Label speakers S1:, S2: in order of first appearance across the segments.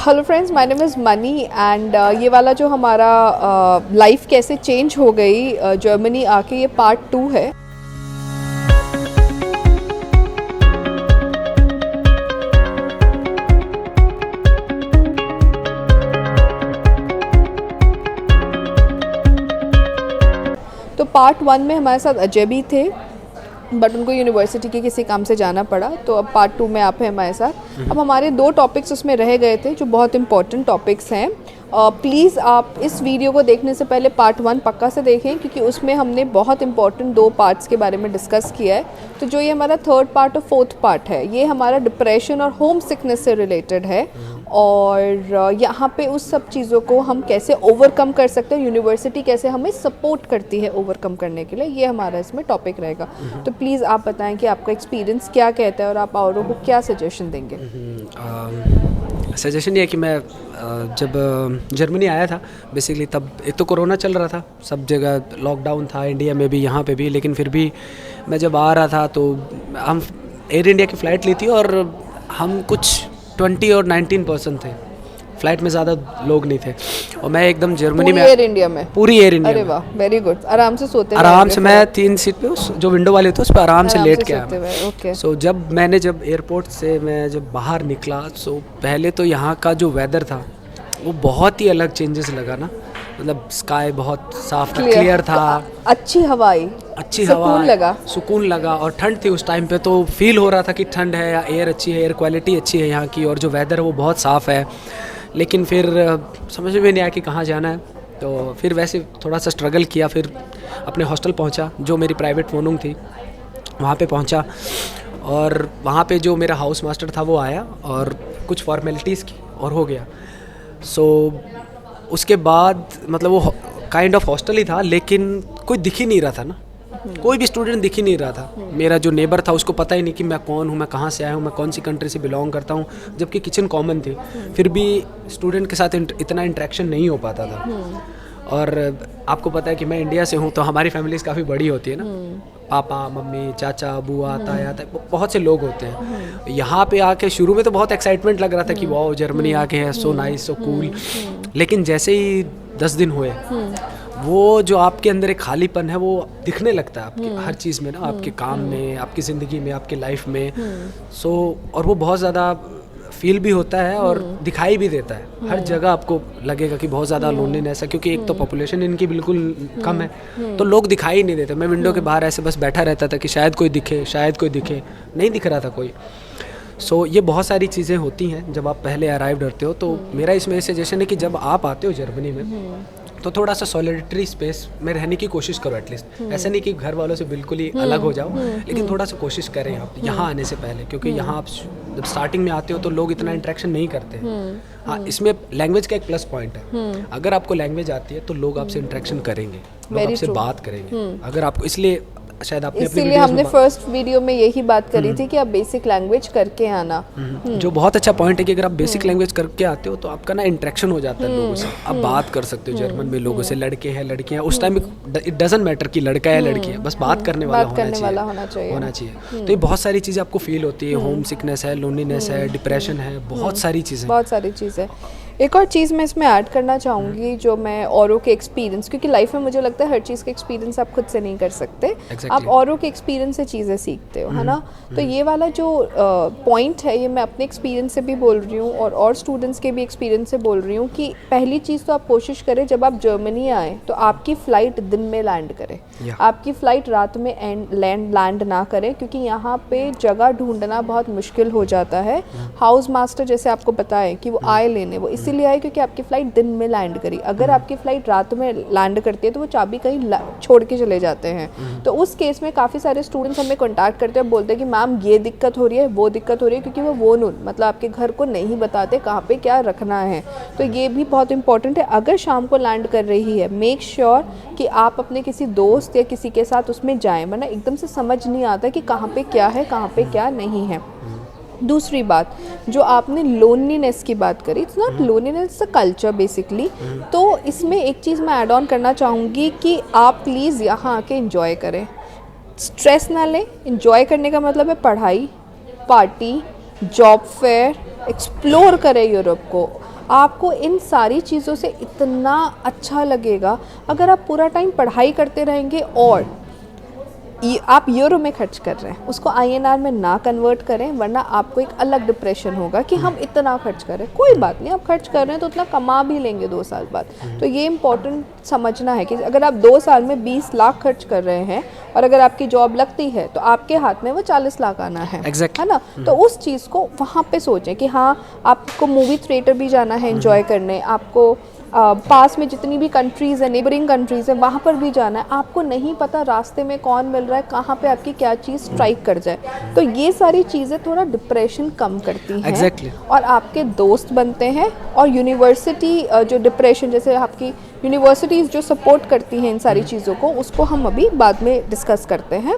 S1: Hello friends, my name is money and ये वाला जो हमारा लाइफ कैसे चेंज हो गई जर्मनी आके, ये पार्ट 2 है। तो पार्ट 1 में हमारे साथ अजय भी थे, बट उनको यूनिवर्सिटी के किसी काम से जाना पड़ा, तो अब पार्ट 2 में आप हैं हमारे साथ। अब हमारे 2 टॉपिक्स उसमें रह गए थे जो बहुत इंपॉर्टेंट टॉपिक्स हैं। प्लीज़ आप इस वीडियो को देखने से पहले पार्ट 1 पक्का से देखें, क्योंकि उसमें हमने बहुत इंपॉर्टेंट 2 पार्ट्स के बारे में डिस्कस किया है। तो जो ये हमारा 3rd पार्ट और 4th पार्ट है, ये हमारा डिप्रेशन और होम सिकनेस से रिलेटेड है, और यहाँ पे उस सब चीज़ों को हम कैसे ओवरकम कर सकते हैं, यूनिवर्सिटी कैसे हमें सपोर्ट करती है ओवरकम करने के लिए, ये हमारा इसमें टॉपिक रहेगा। तो प्लीज़ आप बताएं कि आपका एक्सपीरियंस क्या कहता है और आप औरों को क्या सजेशन देंगे।
S2: सजेशन ये है कि मैं जब जर्मनी आया था बेसिकली, तब एक तो कोरोना चल रहा था, सब जगह लॉकडाउन था, इंडिया में भी यहाँ पे भी। लेकिन फिर भी मैं जब आ रहा था तो हम एयर इंडिया की फ़्लाइट ली थी, और हम कुछ 20 और 19% थे फ्लाइट में, ज़्यादा लोग नहीं थे। और मैं एकदम जर्मनी में,
S1: एयर इंडिया में,
S2: पूरी एयर इंडिया
S1: अरे वाह, वेरी गुड। आराम से सोते,
S2: आराम से मैं 3 सीट पे जो विंडो वाले थे उस पर आराम से लेट के आया।
S1: ओके।
S2: सो जब एयरपोर्ट से मैं जब बाहर निकला, सो पहले तो यहाँ का जो वेदर था वो बहुत ही अलग चेंजेस लगा ना। मतलब स्काई बहुत साफ था, क्लियर था,
S1: अच्छी हवाएं,
S2: सुकून लगा। और ठंड थी उस टाइम पे, तो फील हो रहा था कि ठंड है, या एयर अच्छी है, एयर क्वालिटी अच्छी है यहाँ की, और जो वेदर है वो बहुत साफ़ है। लेकिन फिर समझ में नहीं आया कि कहाँ जाना है, तो फिर वैसे थोड़ा सा स्ट्रगल किया। फिर अपने हॉस्टल पहुँचा, जो मेरी प्राइवेट मोनुंग थी वहाँ पे पहुँचा, और वहाँ पे जो मेरा हाउस मास्टर था वो आया और कुछ फॉर्मेलिटीज़ की और हो गया। सो उसके बाद मतलब वो काइंड ऑफ हॉस्टल ही था, लेकिन कोई दिख ही नहीं रहा था ना, कोई भी स्टूडेंट दिख ही नहीं रहा था। मेरा जो नेबर था उसको पता ही नहीं कि मैं कौन हूँ, मैं कहाँ से आया हूँ, मैं कौन सी कंट्री से बिलोंग करता हूँ, जबकि किचन कॉमन थी। फिर भी स्टूडेंट के साथ इतना इंटरेक्शन नहीं हो पाता था। और आपको पता है कि मैं इंडिया से हूँ, तो हमारी फैमिलीज़ काफ़ी बड़ी होती है ना, पापा मम्मी चाचा बुआ ताया, बहुत से लोग होते हैं। यहाँ पे आके शुरू में तो बहुत एक्साइटमेंट लग रहा था कि वाह जर्मनी आके है, सो नाइस, सो कूल। लेकिन जैसे ही 10 दिन हुए, वो जो आपके अंदर एक खालीपन है वो दिखने लगता है आपकी हर चीज़ में ना, आपके काम में, आपकी ज़िंदगी में, आपकी लाइफ में। और वो बहुत ज़्यादा फील भी होता है और दिखाई भी देता है। हर जगह आपको लगेगा कि बहुत ज़्यादा लोनलीनेस है, क्योंकि एक तो पॉपुलेशन इनकी बिल्कुल कम है, तो लोग दिखाई नहीं देते। मैं विंडो के बाहर ऐसे बस बैठा रहता था कि शायद कोई दिखे, शायद कोई दिखे, नहीं दिख रहा था कोई। सो ये बहुत सारी चीज़ें होती हैं जब आप पहले अराइव करते हो। तो मेरा इसमें सजेशन है कि जब आप आते हो जर्मनी में, तो थोड़ा सा सॉलिटरी स्पेस में रहने की कोशिश करो एटलीस्ट। ऐसा नहीं कि घर वालों से बिल्कुल ही अलग हो जाओ, लेकिन थोड़ा सा कोशिश करें आप यहाँ आने से पहले, क्योंकि यहाँ आप जब स्टार्टिंग में आते हो तो लोग इतना इंटरेक्शन नहीं करते। हाँ, इसमें लैंग्वेज का एक प्लस पॉइंट है। अगर आपको लैंग्वेज आती है तो लोग आपसे इंटरेक्शन करेंगे, लोग आपसे बात करेंगे। अगर आपको, इसलिए शायद आपने
S1: इसीलिए हमने फर्स्ट वीडियो में यही बात करी थी कि आप बेसिक लैंग्वेज करके आना।
S2: जो बहुत अच्छा पॉइंट है कि अगर आप बेसिक लैंग्वेज करके आते हो तो आपका ना इंटरेक्शन हो जाता है लोगों से, आप बात कर सकते हो जर्मन में लोगों से, लड़के हैं लड़कियां, उस टाइम इट डजंट मैटर कि लड़का है लड़की है, बस बात करने वाला होना चाहिए। तो ये बहुत सारी चीज़ें आपको फील होती है, होम सिकनेस है, लोनलीनेस है, डिप्रेशन है, बहुत सारी चीज़ें।
S1: एक और चीज़ मैं इसमें ऐड करना चाहूँगी, जो मैं औरों के एक्सपीरियंस, क्योंकि लाइफ में मुझे लगता है हर चीज़ का एक्सपीरियंस आप खुद से नहीं कर सकते, आप औरों के एक्सपीरियंस से चीज़ें सीखते हो, है ना। तो ये वाला जो पॉइंट है, ये मैं अपने एक्सपीरियंस से भी बोल रही हूँ और स्टूडेंट्स के भी एक्सपीरियंस से बोल रही हूँ कि पहली चीज़ तो आप कोशिश करें, जब आप जर्मनी आएँ तो आपकी फ़्लाइट दिन में लैंड करे, आपकी फ़्लाइट रात में लैंड ना करे, क्योंकि यहाँ पे जगह ढूंढना बहुत मुश्किल हो जाता है। हाउस मास्टर जैसे आपको बताएं कि वो आए लेने, वो इसीलिए आए क्योंकि आपकी फ़्लाइट दिन में लैंड करी। अगर आपकी फ़्लाइट रात में लैंड करती है तो वो चाबी कहीं छोड़ के चले जाते हैं। तो उस केस में काफ़ी सारे स्टूडेंट्स हमें कॉन्टैक्ट करते हैं, बोलते हैं कि मैम ये दिक्कत हो रही है, वो दिक्कत हो रही है, क्योंकि वो मतलब आपके घर को नहीं बताते कहाँ पे क्या रखना है। तो ये भी बहुत इंपॉर्टेंट है। अगर शाम को लैंड कर रही है, मेक श्योर कि आप अपने किसी दोस्त या किसी के साथ उसमें जाएँ, वरना एकदम से समझ नहीं आता कि कहाँ पे क्या है, कहाँ पे क्या नहीं है। दूसरी बात, जो आपने लोनलीनेस की बात करी, it's not loneliness, a culture basically. तो इसमें एक चीज़ मैं ऐड ऑन करना चाहूँगी कि आप प्लीज़ यहाँ आके एंजॉय करें, स्ट्रेस ना लें। एंजॉय करने का मतलब है पढ़ाई, पार्टी, जॉब फेयर, एक्सप्लोर करें यूरोप को। आपको इन सारी चीज़ों से इतना अच्छा लगेगा। अगर आप पूरा टाइम पढ़ाई करते रहेंगे और आप यूरो में खर्च कर रहे हैं, उसको INR में ना कन्वर्ट करें, वरना आपको एक अलग डिप्रेशन होगा कि हम इतना खर्च करें। कोई बात नहीं, आप खर्च कर रहे हैं तो उतना कमा भी लेंगे 2 साल बाद। तो ये इम्पोर्टेंट समझना है कि अगर आप 2 साल में 20 लाख खर्च कर रहे हैं और अगर आपकी जॉब लगती है तो आपके हाथ में वो 40 लाख आना है, है ना। तो उस चीज़ को वहाँ पे सोचें कि हाँ, आपको मूवी थिएटर भी जाना है एंजॉय करने, आपको पास में जितनी भी कंट्रीज़ है, नेबरिंग कंट्रीज़ है, वहाँ पर भी जाना है। आपको नहीं पता रास्ते में कौन मिल रहा है, कहाँ पे आपकी क्या चीज़ स्ट्राइक कर जाए। तो ये सारी चीज़ें थोड़ा डिप्रेशन कम करती हैं और आपके दोस्त बनते हैं। और यूनिवर्सिटी जो डिप्रेशन, जैसे आपकी यूनिवर्सिटीज़ जो सपोर्ट करती हैं इन सारी चीज़ों को, उसको हम अभी बाद में डिस्कस करते हैं।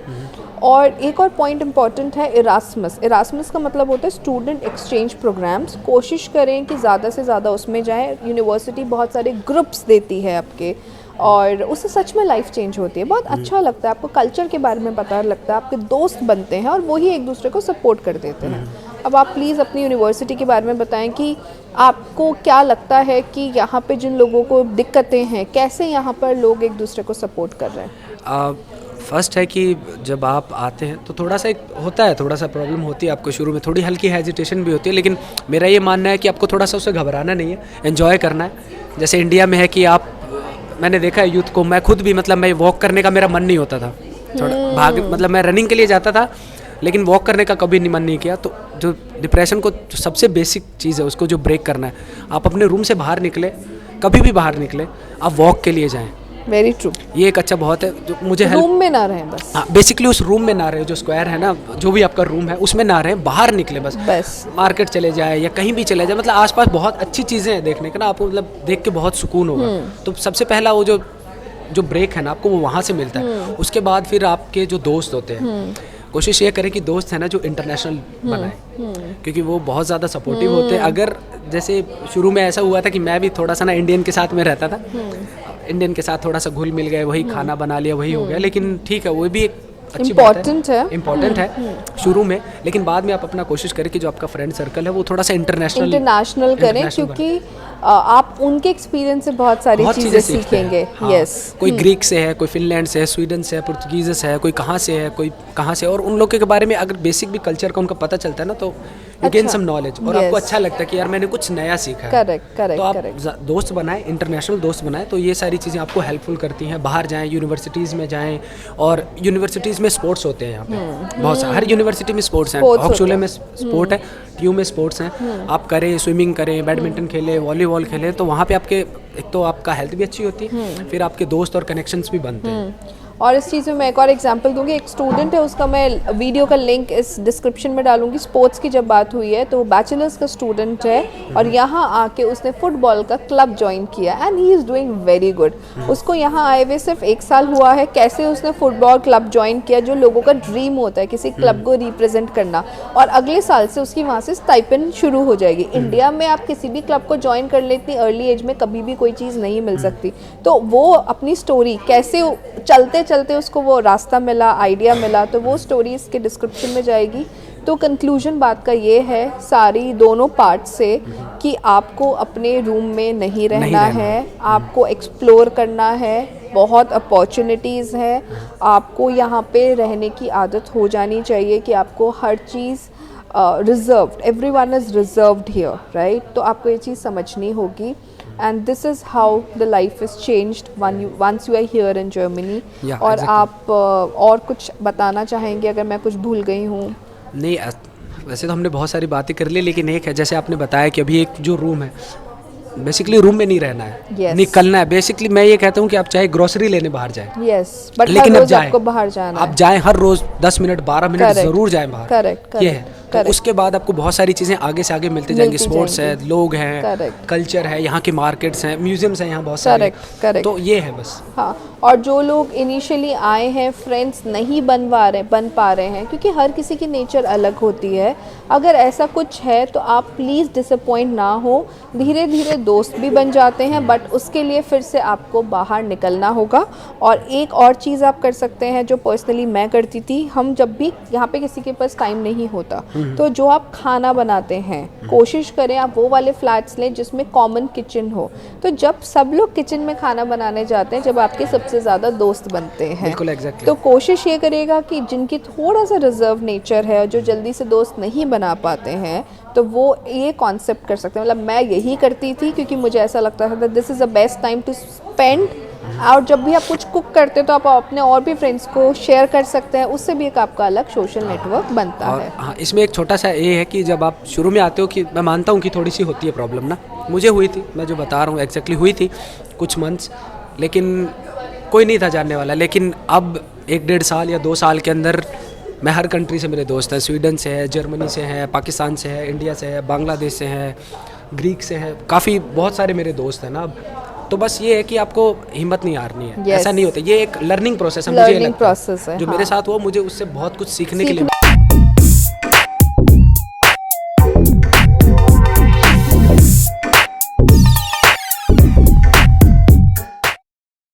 S1: और एक और पॉइंट इम्पॉर्टेंट है इरास्मस। इरास्मस का मतलब होता है स्टूडेंट एक्सचेंज प्रोग्राम्स। कोशिश करें कि ज़्यादा से ज़्यादा उसमें जाएं। यूनिवर्सिटी बहुत सारे ग्रुप्स देती है आपके, और उससे सच में लाइफ चेंज होती है। बहुत अच्छा लगता है, आपको कल्चर के बारे में पता लगता है, आपके दोस्त बनते हैं और वही एक दूसरे को सपोर्ट कर देते हैं। अब आप प्लीज़ अपनी यूनिवर्सिटी के बारे में बताएं कि आपको क्या लगता है कि यहाँ पे जिन लोगों को दिक्कतें हैं, कैसे यहाँ पर लोग एक दूसरे को सपोर्ट कर रहे हैं।
S2: फर्स्ट है कि जब आप आते हैं तो थोड़ा सा एक होता है, थोड़ा सा प्रॉब्लम होती है आपको शुरू में, थोड़ी हल्की हेजिटेशन भी होती है, लेकिन मेरा ये मानना है कि आपको थोड़ा सा उससे घबराना नहीं है, एंजॉय करना है। जैसे इंडिया में है कि आप, मैंने देखा है यूथ को, मैं खुद भी, मतलब मैं वॉक करने का मेरा मन नहीं होता था, थोड़ा भाग, मतलब मैं रनिंग के लिए जाता था लेकिन वॉक करने का कभी मन नहीं किया। तो जो डिप्रेशन को, जो सबसे बेसिक चीज़ है उसको जो ब्रेक करना है, आप अपने रूम से बाहर निकले, कभी भी बाहर निकले, आप वॉक के लिए जाएँ।
S1: Very true.
S2: ये एक अच्छा बहुत है जो मुझे
S1: रूम में ना रहें बस।
S2: हाँ, बेसिकली उस रूम में ना रहे, जो स्क्वायर है ना, जो भी आपका रूम है उसमें ना रहे, बाहर निकले बस मार्केट चले जाए या कहीं भी चले जाए, मतलब आसपास बहुत अच्छी चीज़ें हैं देखने का ना, आपको मतलब देख के बहुत सुकून होगा। तो सबसे पहला वो जो ब्रेक है ना, आपको वो वहाँ से मिलता है। उसके बाद फिर आपके जो दोस्त होते हैं, कोशिश ये करें कि दोस्त है ना जो इंटरनेशनल बनाए, क्योंकि वो बहुत ज़्यादा सपोर्टिव होते हैं। अगर जैसे शुरू में ऐसा हुआ था कि मैं भी थोड़ा सा ना इंडियन के साथ में रहता था, इंडियन के साथ थोड़ा सा घुल मिल गए, वही खाना बना लिया, वही हो गया, लेकिन ठीक है, वो भी एक अच्छी बात है, इम्पॉर्टेंट है शुरू में। लेकिन बाद में आप अपना कोशिश करें कि जो आपका फ्रेंड सर्कल है वो थोड़ा सा इंटरनेशनल
S1: करें, क्योंकि आप उनके एक्सपीरियंस से बहुत सारी चीज़ें सीखेंगे। यस,
S2: कोई ग्रीक से है, कोई फिनलैंड से है, स्वीडन से है, पुर्तगीज से है, कोई कहाँ से है, कोई कहाँ से, और उन लोगों के बारे में अगर बेसिक भी कल्चर का उनका पता चलता है ना, तो यू गेन सम नॉलेज और आपको अच्छा लगता है कि यार मैंने कुछ नया सीखा है।
S1: करेक्ट।
S2: तो आप दोस्त बनाएं, इंटरनेशनल दोस्त बनाएं, तो ये सारी चीज़ें आपको हेल्पफुल करती हैं। बाहर जाएं, यूनिवर्सिटीज़ में जाएं, और यूनिवर्सिटीज़ में स्पोर्ट्स होते हैं यहाँ पे बहुत सारे, हर यूनिवर्सिटी में स्पोर्ट्स हैं। हॉक्सुले में स्पोर्ट है, TU में स्पोर्ट्स हैं, आप करें, स्विमिंग करें, बैडमिंटन खेलें, वॉलीबॉल खेलें, तो वहाँ पे आपके एक तो आपका हेल्थ भी अच्छी होती है, फिर आपके दोस्त और कनेक्शंस भी बनते हैं।
S1: और इस चीज़ में मैं एक और एग्जांपल दूंगी। एक स्टूडेंट है, उसका मैं वीडियो का लिंक इस डिस्क्रिप्शन में डालूंगी। स्पोर्ट्स की जब बात हुई है तो वो बैचलर्स का स्टूडेंट है और यहाँ आके उसने फुटबॉल का क्लब ज्वाइन किया and he is doing very good. उसको यहाँ आए हुए सिर्फ 1 साल हुआ है। कैसे उसने फुटबॉल क्लब ज्वाइन किया, जो लोगों का ड्रीम होता है किसी क्लब को रिप्रेजेंट करना, और अगले साल से उसकी वहाँ से स्टाइपेंड शुरू हो जाएगी। इंडिया में आप किसी भी क्लब को ज्वाइन कर ले, इतनी अर्ली एज में कभी भी कोई चीज़ नहीं मिल सकती। तो वो अपनी स्टोरी कैसे चलते चलते उसको वो रास्ता मिला, आइडिया मिला, तो वो स्टोरी इसके डिस्क्रिप्शन में जाएगी। तो कंक्लूजन बात का ये है सारी दोनों पार्ट से कि आपको अपने रूम में नहीं रहना है, आपको एक्सप्लोर करना है, बहुत अपॉर्चुनिटीज़ है, आपको यहाँ पे रहने की आदत हो जानी चाहिए कि आपको हर चीज़ reserved, everyone is reserved here, right. तो आपको ये चीज़ समझनी होगी। And this is how the life is changed once you are here in Germany.
S2: Yeah,
S1: और
S2: exactly.
S1: आप और कुछ बताना चाहेंगे अगर मैं कुछ भूल गई हूँ?
S2: नहीं, वैसे तो हमने बहुत सारी बातें कर ली, लेकिन एक है, जैसे आपने बताया कि अभी एक जो रूम है, बेसिकली रूम में नहीं रहना है,
S1: yes.
S2: निकलना है। बेसिकली मैं ये कहता हूँ कि आप चाहे ग्रोसरी लेने बाहर जाएं,
S1: yes. बट
S2: लेकिन
S1: हर
S2: अब
S1: रोज आपको बाहर जाना है।
S2: आप जाएं हर रोज 10 मिनट 12 मिनट जरूर जाएं बाहर।
S1: करेक्ट।
S2: ये है। तो उसके बाद आपको बहुत सारी चीज़ें आगे से आगे मिलते जाएंगी। स्पोर्ट्स है, लोग हैं, कल्चर है, यहाँ के मार्केट्स हैं, म्यूजियम्स हैं यहाँ बहुत सारे।
S1: करेक्ट।
S2: तो ये है बस।
S1: हाँ, और जो लोग इनिशियली आए हैं, फ्रेंड्स नहीं बन पा रहे हैं, क्योंकि हर किसी की नेचर अलग होती है। अगर ऐसा कुछ है तो आप प्लीज़ डिसअपॉइंट ना हो, धीरे धीरे दोस्त भी बन जाते हैं, बट उसके लिए फिर से आपको बाहर निकलना होगा। और एक और चीज़ आप कर सकते हैं जो पर्सनली मैं करती थी, हम जब भी यहाँ पे किसी के पास टाइम नहीं होता तो जो आप खाना बनाते हैं कोशिश करें आप वो वाले फ्लैट्स लें जिसमें कॉमन किचन हो। तो जब सब लोग किचन में खाना बनाने जाते हैं, जब आपके सबसे ज़्यादा दोस्त बनते हैं,
S2: बिल्कुल exactly।
S1: तो कोशिश ये करेगा कि जिनकी थोड़ा सा रिजर्व नेचर है, जो जल्दी से दोस्त नहीं बना पाते हैं, तो वो ये कॉन्सेप्ट कर सकते हैं। मतलब मैं यही करती थी क्योंकि मुझे ऐसा लगता था this is the best time to spend. और जब भी आप कुछ कुक करते हो तो आप अपने और भी फ्रेंड्स को शेयर कर सकते हैं, उससे भी एक आपका अलग सोशल नेटवर्क बनता है।
S2: हाँ, इसमें एक छोटा सा ये है कि जब आप शुरू में आते हो, कि मैं मानता हूँ कि थोड़ी सी होती है प्रॉब्लम ना, मुझे हुई थी, मैं जो बता रहा हूँ एग्जैक्टली हुई थी कुछ मंथ्स, लेकिन कोई नहीं था जानने वाला। लेकिन अब 1-1.5 साल या 2 साल के अंदर मैं हर कंट्री से मेरे दोस्त हैं, स्वीडन से है, जर्मनी से है, पाकिस्तान से है, इंडिया से है, बांग्लादेश से है, ग्रीक से है, काफ़ी बहुत सारे मेरे दोस्त हैं ना। अब तो बस ये है कि आपको हिम्मत नहीं हारनी है। ऐसा नहीं होता, ये एक लर्निंग प्रोसेस है, मुझे लगता है। जो मेरे साथ हुआ, मुझे उससे बहुत कुछ सीखने के लिए